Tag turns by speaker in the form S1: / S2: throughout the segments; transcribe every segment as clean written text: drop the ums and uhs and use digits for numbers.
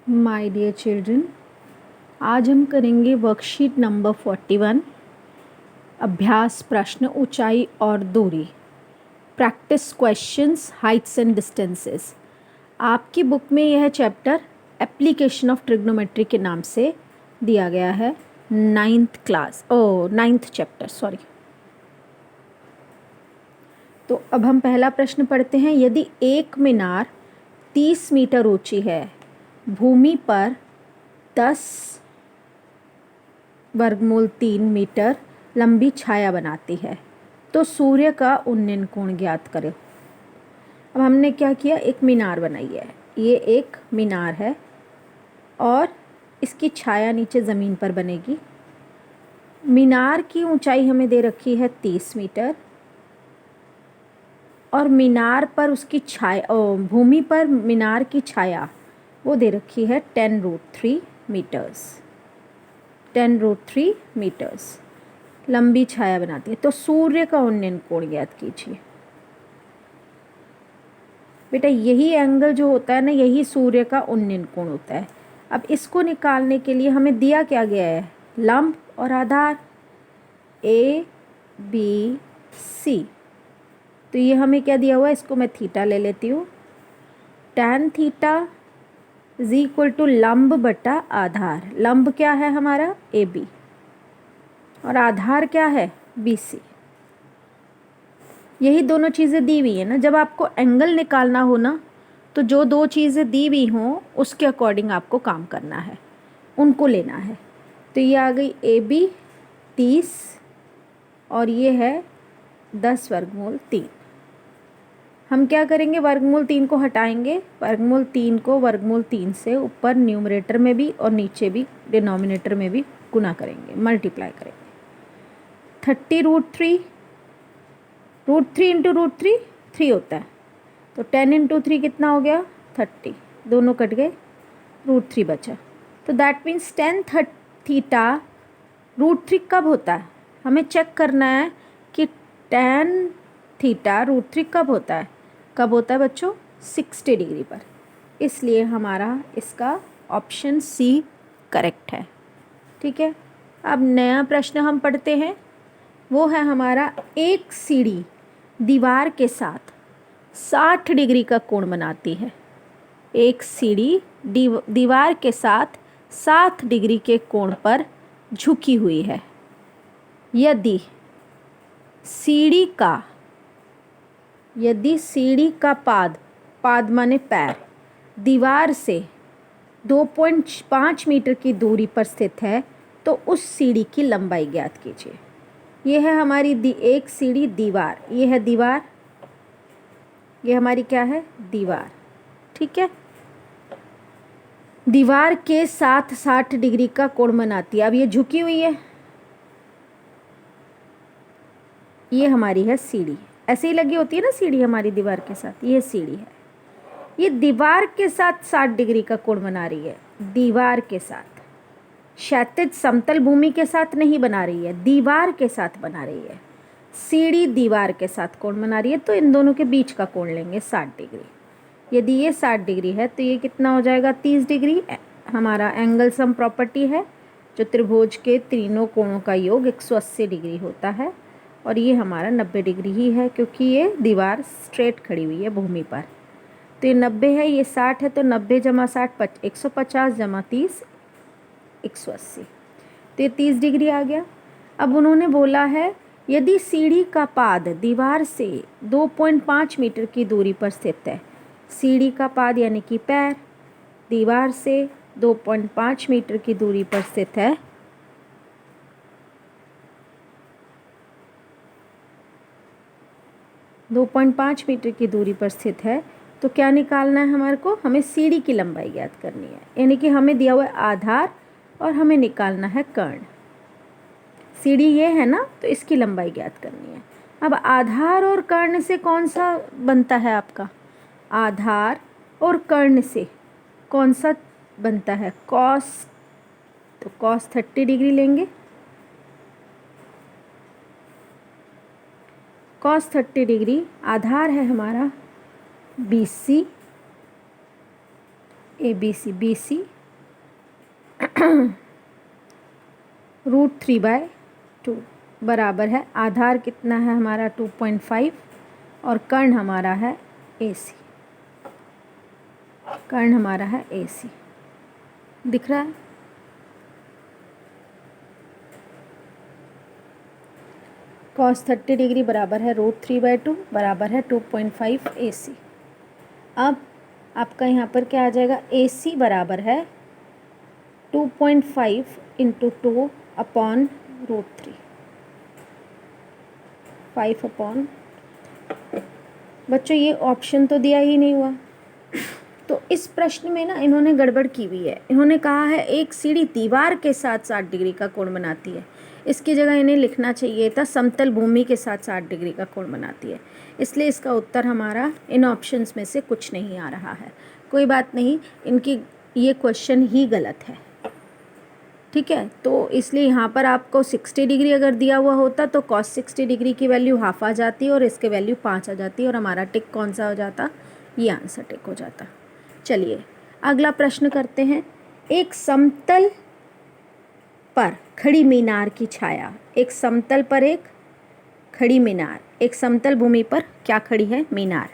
S1: My dear children, आज हम करेंगे वर्कशीट नंबर 41 अभ्यास प्रश्न ऊंचाई और दूरी practice questions Heights and distances. आपकी बुक में यह चैप्टर एप्लीकेशन ऑफ ट्रिग्नोमेट्री के नाम से दिया गया है। Ninth chapter. तो अब हम पहला प्रश्न पढ़ते हैं। यदि एक मीनार 30 मीटर ऊंची है, भूमि पर 10 वर्गमूल 3 मीटर लंबी छाया बनाती है, तो सूर्य का उन्नयन कोण ज्ञात करें। अब हमने क्या किया, एक मीनार बनाई है। ये एक मीनार है और इसकी छाया नीचे ज़मीन पर बनेगी। मीनार की ऊंचाई हमें दे रखी है 30 मीटर और मीनार पर उसकी छाया, भूमि पर मीनार की छाया वो दे रखी है 10√3 मीटर्स। 10√3 मीटर्स लंबी छाया बनाती है। तो सूर्य का उन्नयन कोण ज्ञात कीजिए। बेटा यही एंगल जो होता है ना, यही सूर्य का उन्नयन कोण होता है। अब इसको निकालने के लिए हमें दिया क्या गया है, लंब और आधार ए बी सी। तो ये हमें क्या दिया हुआ है, इसको मैं थीटा ले लेती हूँ। tan theta is equal to लंब बटा आधार। लंब क्या है हमारा ए बी और आधार क्या है बी सी। यही दोनों चीज़ें दी हुई है ना। जब आपको एंगल निकालना हो ना, तो जो दो चीज़ें दी हुई हों उसके अकॉर्डिंग आपको काम करना है, उनको लेना है। तो ये आ गई ए बी 30 और ये है 10 वर्गमूल 3। हम क्या करेंगे, वर्गमूल 3 को हटाएंगे। वर्गमूल 3 को वर्गमूल 3 से ऊपर न्यूमरेटर में भी और नीचे भी डिनोमिनेटर में भी गुना करेंगे, मल्टीप्लाई करेंगे। 30√3 √3 इंटू √3 3 होता है, तो 10 इंटू 3 कितना हो गया 30। दोनों कट गए, √3 बचा। तो दैट मीन्स tan थीटा √3 कब होता है, हमें चेक करना है कि tan थीटा √3 कब होता है। कब होता है बच्चों, 60 डिग्री पर। इसलिए हमारा इसका ऑप्शन सी करेक्ट है। ठीक है, अब नया प्रश्न हम पढ़ते हैं। वो है हमारा, एक सीढ़ी दीवार के साथ 60 डिग्री का कोण बनाती है। एक सीढ़ी दीवार के साथ 60 डिग्री के कोण पर झुकी हुई है। यदि सीढ़ी का पाद माने पैर दीवार से 2.5 मीटर की दूरी पर स्थित है, तो उस सीढ़ी की लंबाई ज्ञात कीजिए। ये है हमारी एक सीढ़ी दीवार, ये है दीवार, ये हमारी क्या है दीवार। ठीक है, दीवार के साथ 60 डिग्री का कोण बनाती है। अब ये झुकी हुई है, ये हमारी है सीढ़ी। ऐसे ही लगी होती है ना सीढ़ी हमारी दीवार के साथ, ये सीढ़ी है। ये दीवार के साथ 60 डिग्री का कोण बना रही है। दीवार के साथ, क्षैतिज समतल भूमि के साथ नहीं बना रही है, दीवार के साथ बना रही है। सीढ़ी दीवार के साथ कोण बना रही है, तो इन दोनों के बीच का कोण लेंगे 60 डिग्री। यदि ये 60 डिग्री है तो ये कितना हो जाएगा 30 डिग्री। हमारा एंगल सम प्रॉपर्टी है, जो त्रिभुज के तीनों कोणों का योग 180 डिग्री होता है। और ये हमारा 90 डिग्री ही है, क्योंकि ये दीवार स्ट्रेट खड़ी हुई है भूमि पर। तो ये 90 है, ये 60 है, तो 90 जमा 60 150 जमा 30 180। तो ये 30 डिग्री आ गया। अब उन्होंने बोला है, यदि सीढ़ी का पाद दीवार से 2.5 मीटर की दूरी पर स्थित है। सीढ़ी का पाद यानी कि पैर दीवार से 2.5 मीटर की दूरी पर स्थित है, मीटर की दूरी पर स्थित है, तो क्या निकालना है हमारे को, हमें सीढ़ी की लंबाई ज्ञात करनी है। यानी कि हमें दिया हुआ है आधार और हमें निकालना है कर्ण। सीढ़ी ये है ना, तो इसकी लंबाई ज्ञात करनी है। अब आधार और कर्ण से कौन सा बनता है आपका, आधार और कर्ण से कौन सा बनता है कॉस। तो कॉस 30 डिग्री लेंगे। कॉस 30 डिग्री आधार है हमारा BC, ABC BC √3/2 बराबर है, आधार कितना है हमारा 2.5 और कर्ण हमारा है AC। कर्ण हमारा है AC, दिख रहा है। cos 30 डिग्री बराबर है √3/2 बराबर है 2.5 AC। अब आपका यहाँ पर क्या आ जाएगा, AC बराबर है 2.5 × 2 अपॉन √3, 5 अपॉन। बच्चों ये ऑप्शन तो दिया ही नहीं हुआ, तो इस प्रश्न में ना इन्होंने गड़बड़ की हुई है। इन्होंने कहा है एक सीढ़ी दीवार के साथ 60 डिग्री का कोण बनाती है, इसकी जगह इन्हें लिखना चाहिए था समतल भूमि के साथ 60 डिग्री का कोण बनाती है। इसलिए इसका उत्तर हमारा इन ऑप्शंस में से कुछ नहीं आ रहा है। कोई बात नहीं, इनकी ये क्वेश्चन ही गलत है, ठीक है। तो इसलिए यहाँ पर आपको 60 डिग्री अगर दिया हुआ होता तो cos 60 डिग्री की वैल्यू हाफ आ जाती और इसके वैल्यू 5 आ जाती और हमारा टिक कौन सा हो जाता, ये आंसर टिक हो जाता। चलिए अगला प्रश्न करते हैं। एक समतल पर खड़ी मीनार की छाया, एक समतल पर एक खड़ी मीनार, एक समतल भूमि पर क्या खड़ी है, मीनार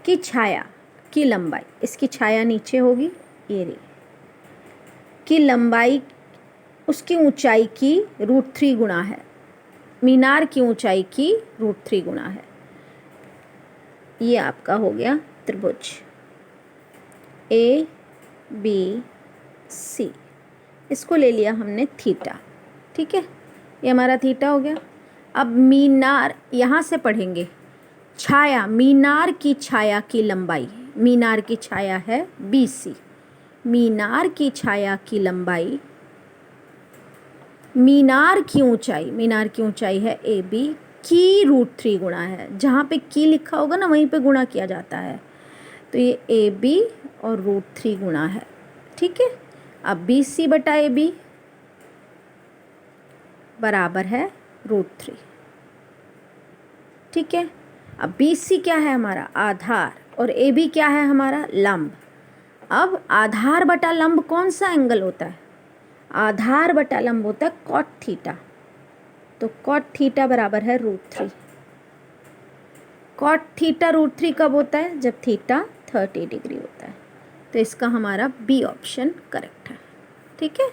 S1: की छाया की लंबाई, इसकी छाया नीचे होगी ये रही, की लंबाई उसकी ऊंचाई की √3 गुना है, मीनार की ऊंचाई की √3 गुना है। ये आपका हो गया त्रिभुज ABC, इसको ले लिया हमने थीटा, ठीक है, ये हमारा थीटा हो गया। अब मीनार यहाँ से पढ़ेंगे, छाया, मीनार की छाया की लंबाई, मीनार की छाया है BC, मीनार की छाया की लंबाई, मीनार की ऊंचाई है AB की √3 गुना है। जहाँ पे की लिखा होगा ना वहीं पे गुणा किया जाता है, तो ये AB और √3 गुना है, ठीक है। अब BC बटा AB बराबर है √3, ठीक है। अब BC क्या है हमारा, आधार, और AB क्या है हमारा, लंब। अब आधार बटा लंब कौन सा एंगल होता है, आधार बटा लंब होता है cot थीटा, तो cot थीटा बराबर है √3। cot थीटा √3 कब होता है, जब थीटा 30 डिग्री होता है। तो इसका हमारा बी ऑप्शन करेक्ट है, ठीक है।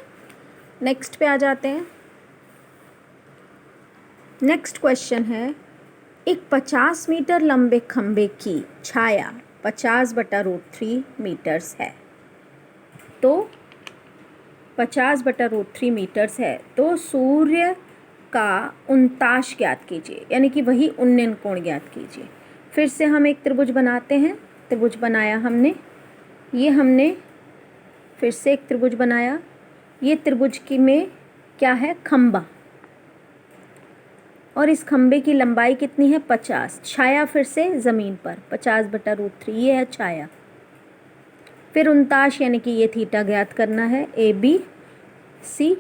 S1: नेक्स्ट पे आ जाते हैं। नेक्स्ट क्वेश्चन है, एक 50 मीटर लंबे खंबे की छाया 50 बटा √3 मीटर्स है, तो 50 बटा √3 मीटर्स है, तो सूर्य का उनताश ज्ञात कीजिए, यानी कि वही उन्नयन कोण ज्ञात कीजिए। फिर से हम एक त्रिभुज बनाते हैं, त्रिभुज बनाया हमने, ये हमने फिर से एक त्रिभुज बनाया, ये त्रिभुज की में क्या है, खंबा, और इस खंबे की लंबाई कितनी है 50, छाया फिर से ज़मीन पर 50 बटा √3, ये है छाया। फिर उनताश यानी कि ये थीटा ज्ञात करना है ABC।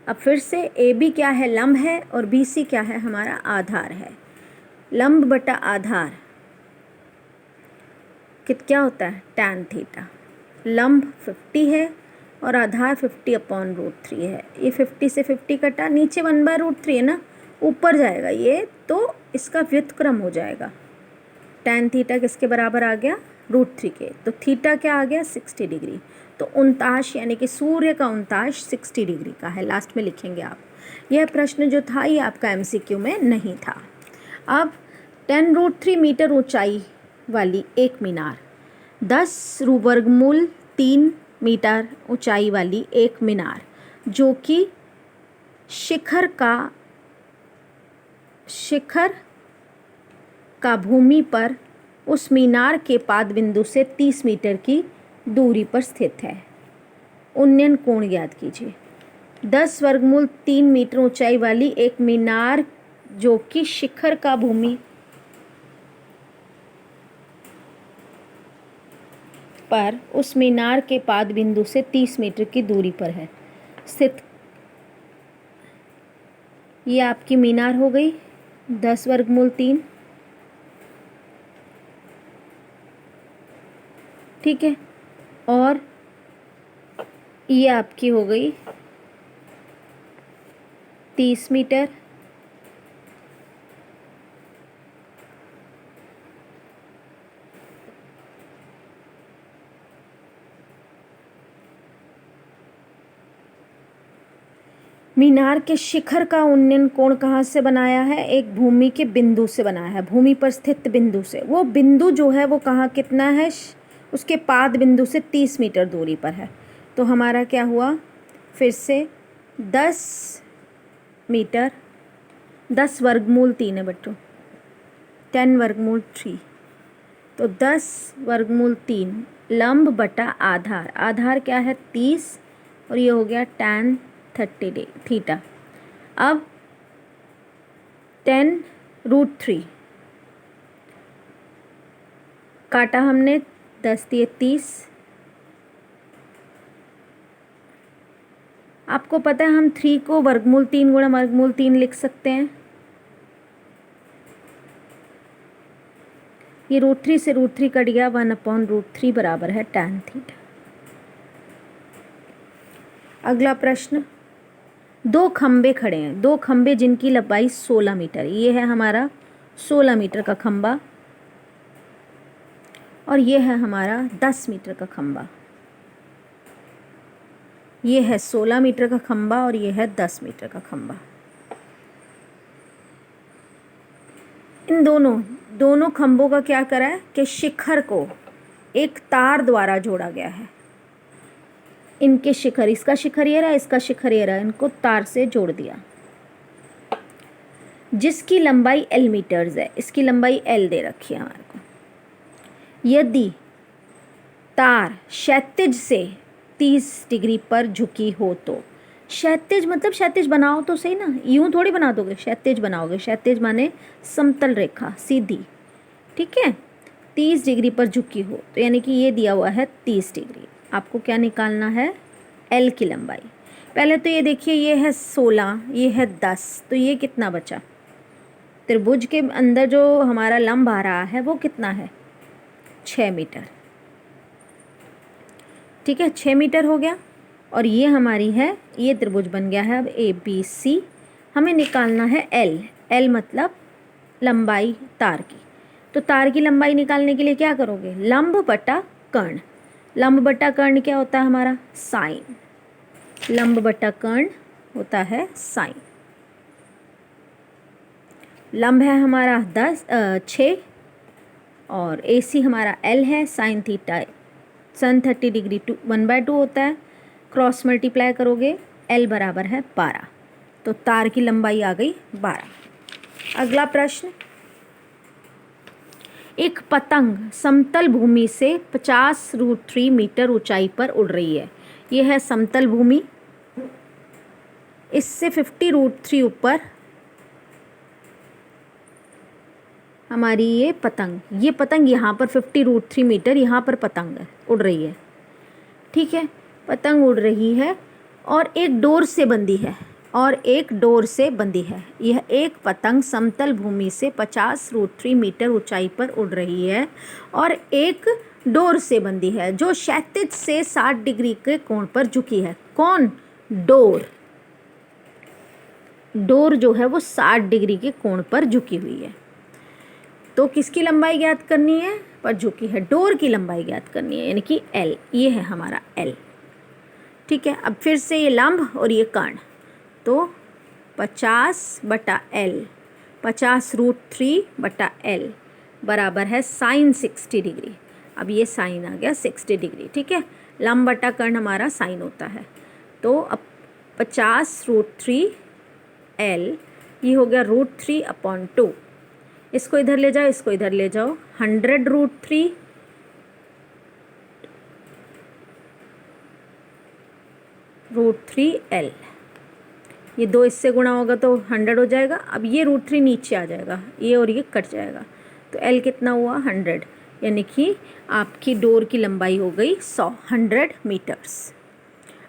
S1: अब फिर से AB क्या है, लंब है, और BC क्या है हमारा, आधार है। लंब बटा आधार क्या होता है, tan थीटा। लंब 50 है और आधार 50 अपॉन √3 है। ये 50 से 50 कटा, नीचे 1/√3 है ना, ऊपर जाएगा ये, तो इसका व्युत्क्रम हो जाएगा। tan थीटा किसके बराबर आ गया, √3 के, तो थीटा क्या आ गया 60 डिग्री। तो उनताश यानी कि सूर्य का उनताश 60 डिग्री का है, लास्ट में लिखेंगे आप। यह प्रश्न जो था ये आपका MCQ में नहीं था। अब 10√3 मीटर ऊंचाई वाली एक मीनार, 10 वर्गमूल 3 मीटर ऊंचाई वाली एक मीनार जो कि शिखर का भूमि पर उस मीनार के पाद बिंदु से 30 मीटर की दूरी पर स्थित है, उन्नयन कोण ज्ञात कीजिए। 10 वर्गमूल 3 मीटर ऊंचाई वाली एक मीनार जो कि शिखर का भूमि पर उस मीनार के पाद बिंदु से 30 मीटर की दूरी पर है स्थित। ये आपकी मीनार हो गई 10 वर्गमूल 3, ठीक है। और ये आपकी हो गई 30 मीटर। मीनार के शिखर का उन्नयन कोण कहाँ से बनाया है? एक भूमि के बिंदु से बनाया है, भूमि पर स्थित बिंदु से। वो बिंदु जो है वो कहाँ कितना है? उसके पाद बिंदु से 30 मीटर दूरी पर है। तो हमारा क्या हुआ? फिर से 10 मीटर, 10 वर्गमूल 3 है बच्चों, 10 वर्गमूल 3, तो 10 वर्गमूल 3 लंब बटा आधार। आधार क्या है? 30, और ये हो गया tan 30 थीटा। अब 10√3 काटा हमने, 10 दिए 30। आपको पता है हम 3 को वर्गमूल 3 गुणा वर्गमूल 3 लिख सकते हैं। ये √3 से √3 कट गया, 1/√3 बराबर है tan थीटा। अगला प्रश्न, 2 खंबे खड़े हैं, 2 खंबे जिनकी लंबाई 16 मीटर। ये है हमारा 16 मीटर का खंबा, और ये है हमारा 10 मीटर का खंबा। ये है 16 मीटर का खंबा और ये है 10 मीटर का खंबा। इन दोनों खंभों का क्या करा है कि शिखर को एक तार द्वारा जोड़ा गया है। इनके शिखर, इसका शिखर ये रहा, इसका शिखर ये रहा, इनको तार से जोड़ दिया, जिसकी लंबाई L मीटर्स है। इसकी लंबाई L दे रखी है हमारे को। यदि तार क्षैतिज से 30 डिग्री पर झुकी हो तो, क्षैतिज मतलब क्षैतिज बनाओ तो सही ना, यूं थोड़ी बना दोगे, क्षैतिज बनाओगे। क्षैतिज माने समतल रेखा, सीधी, ठीक है। 30 डिग्री पर झुकी हो तो यानी कि ये दिया हुआ है 30 डिग्री। आपको क्या निकालना है? L की लंबाई। पहले तो ये देखिए, ये है 16, ये है 10, तो ये कितना बचा? त्रिभुज के अंदर जो हमारा लंब आ रहा है वो कितना है? 6 मीटर, ठीक है, 6 मीटर हो गया। और ये हमारी है, ये त्रिभुज बन गया है अब ABC। हमें निकालना है L। L मतलब लंबाई तार की। तो तार की लंबाई निकालने के लिए क्या करोगे? लंब बटा कर्ण। लंब बटा कर्ण क्या होता है हमारा? साइन। लंब बटा कर्ण होता है साइन। लंब है हमारा 6 और AC हमारा L है। साइन थीटा सन 30 डिग्री 1/2 होता है। क्रॉस मल्टीप्लाई करोगे, L बराबर है 12। तो तार की लंबाई आ गई 12। अगला प्रश्न, एक पतंग समतल भूमि से 50√3 मीटर ऊंचाई पर उड़ रही है। यह है समतल भूमि, इससे 50√3 ऊपर हमारी ये पतंग यहाँ पर 50√3 मीटर यहाँ पर पतंग है, उड़ रही है, ठीक है। पतंग उड़ रही है और एक डोर से बंधी है, यह एक पतंग समतल भूमि से 50√3 मीटर ऊंचाई पर उड़ रही है और एक डोर से बंधी है जो क्षैतिज से 60 डिग्री के कोण पर झुकी है। कौन? डोर जो है वो 60 डिग्री के कोण पर झुकी हुई है। तो किसकी लंबाई ज्ञात करनी है? पर झुकी है डोर की लंबाई ज्ञात करनी है, यानी कि L। ये है हमारा L, ठीक है। अब फिर से ये लंब और ये कर्ण, तो 50/L, 50√3/L बराबर है साइन 60 डिग्री। अब ये साइन आ गया 60 डिग्री, ठीक है। लंब बटा कर्ण हमारा साइन होता है। तो अब 50√3L, ये हो गया √3/2। इसको इधर ले जाओ, इसको इधर ले जाओ, 100√3 √3L। ये 2 इससे गुणा होगा तो 100 हो जाएगा। अब ये √3 नीचे आ जाएगा, ये और ये कट जाएगा, तो L कितना हुआ? 100, यानी कि आपकी डोर की लंबाई हो गई 100 मीटर्स।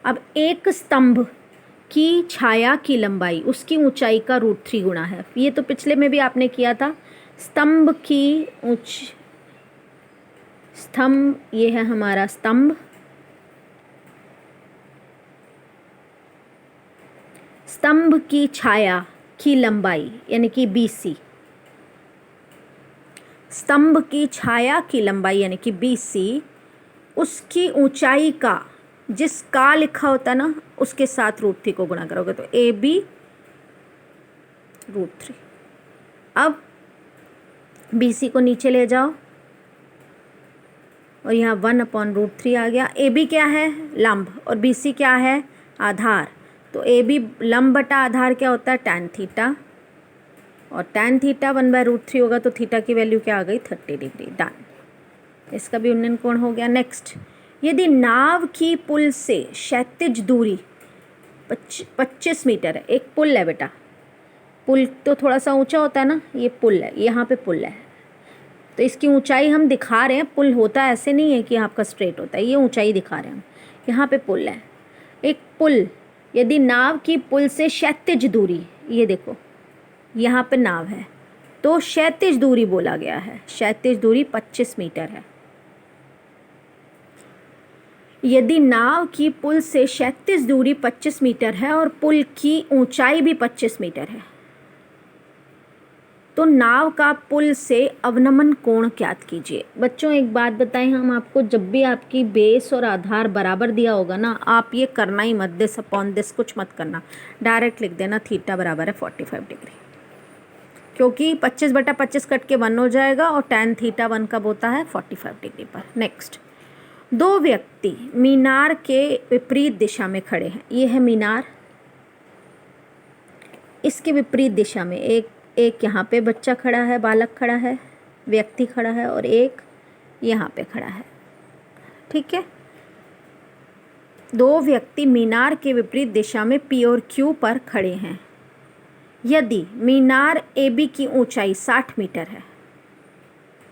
S1: अब एक स्तंभ की छाया की लंबाई उसकी ऊंचाई का √3 गुणा है। ये तो पिछले में भी आपने किया था। स्तंभ, ये है हमारा स्तंभ, स्तंभ की छाया की लंबाई यानी कि BC, स्तंभ की छाया की लंबाई यानी कि BC, उसकी ऊंचाई का जिस का लिखा होता है ना उसके साथ √3 को गुणा करोगे तो AB √3। अब BC को नीचे ले जाओ और यहाँ 1/√3 आ गया। AB क्या है? लंब, और BC क्या है? आधार। तो AB लंब बटा आधार क्या होता है? tan थीटा, और tan थीटा 1/√3 होगा तो थीटा की वैल्यू क्या आ गई? 30 डिग्री। डन, इसका भी उन्नयन कोण हो गया। नेक्स्ट, यदि नाव की पुल से क्षैतिज दूरी 25 मीटर है, एक पुल है बेटा, पुल तो थोड़ा सा ऊंचा होता है ना, ये पुल है, यहाँ पे पुल है, तो इसकी ऊंचाई हम दिखा रहे हैं। पुल होता है ऐसे नहीं है कि आपका स्ट्रेट होता है, ये ऊंचाई दिखा रहे हैं हम। यहाँ पे पुल है, एक पुल, यदि नाव की पुल से क्षैतिज दूरी, ये देखो यहाँ पे नाव है तो क्षैतिज दूरी बोला गया है, क्षैतिज दूरी 25 मीटर है। यदि नाव की पुल से क्षैतिज दूरी 25 मीटर है और पुल की ऊंचाई भी 25 मीटर है तो नाव का पुल से अवनमन कोण ज्ञात कीजिए। बच्चों एक बात बताएं हम आपको, जब भी आपकी बेस और आधार बराबर दिया होगा ना, आप ये करना ही मत, दिस अपॉन दिस कुछ मत करना, डायरेक्ट लिख देना थीटा बराबर है 45 डिग्री, क्योंकि 25/25 कट के 1 हो जाएगा और tan थीटा 1 कब होता है? 45 डिग्री पर। नेक्स्ट, दो व्यक्ति मीनार के विपरीत दिशा में खड़े हैं। ये है मीनार, इसके विपरीत दिशा में एक यहाँ पे बच्चा खड़ा है, बालक खड़ा है, व्यक्ति खड़ा है, और एक यहाँ पे खड़ा है। ठीक है, दो व्यक्ति मीनार के विपरीत दिशा में P और Q पर खड़े हैं। यदि मीनार AB की ऊंचाई 60 मीटर है,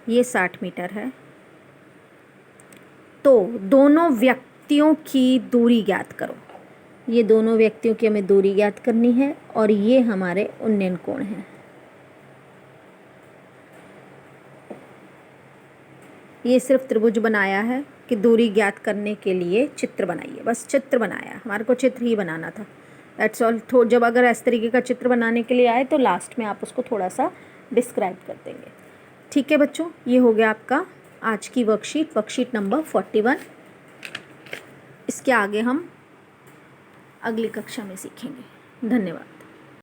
S1: ये 60 मीटर है, तो दोनों व्यक्तियों की दूरी ज्ञात करो। ये दोनों व्यक्तियों की हमें दूरी ज्ञात करनी है और ये हमारे उन्नयन कोण हैं। ये सिर्फ त्रिभुज बनाया है कि दूरी ज्ञात करने के लिए चित्र बनाइए, बस चित्र बनाया, हमारे को चित्र ही बनाना था, दैट्स ऑल। जब अगर इस तरीके का चित्र बनाने के लिए आए तो लास्ट में आप उसको थोड़ा सा डिस्क्राइब कर देंगे। ठीक है बच्चों, ये हो गया आपका आज की वर्कशीट नंबर 41। इसके आगे हम अगली कक्षा में सीखेंगे। धन्यवाद।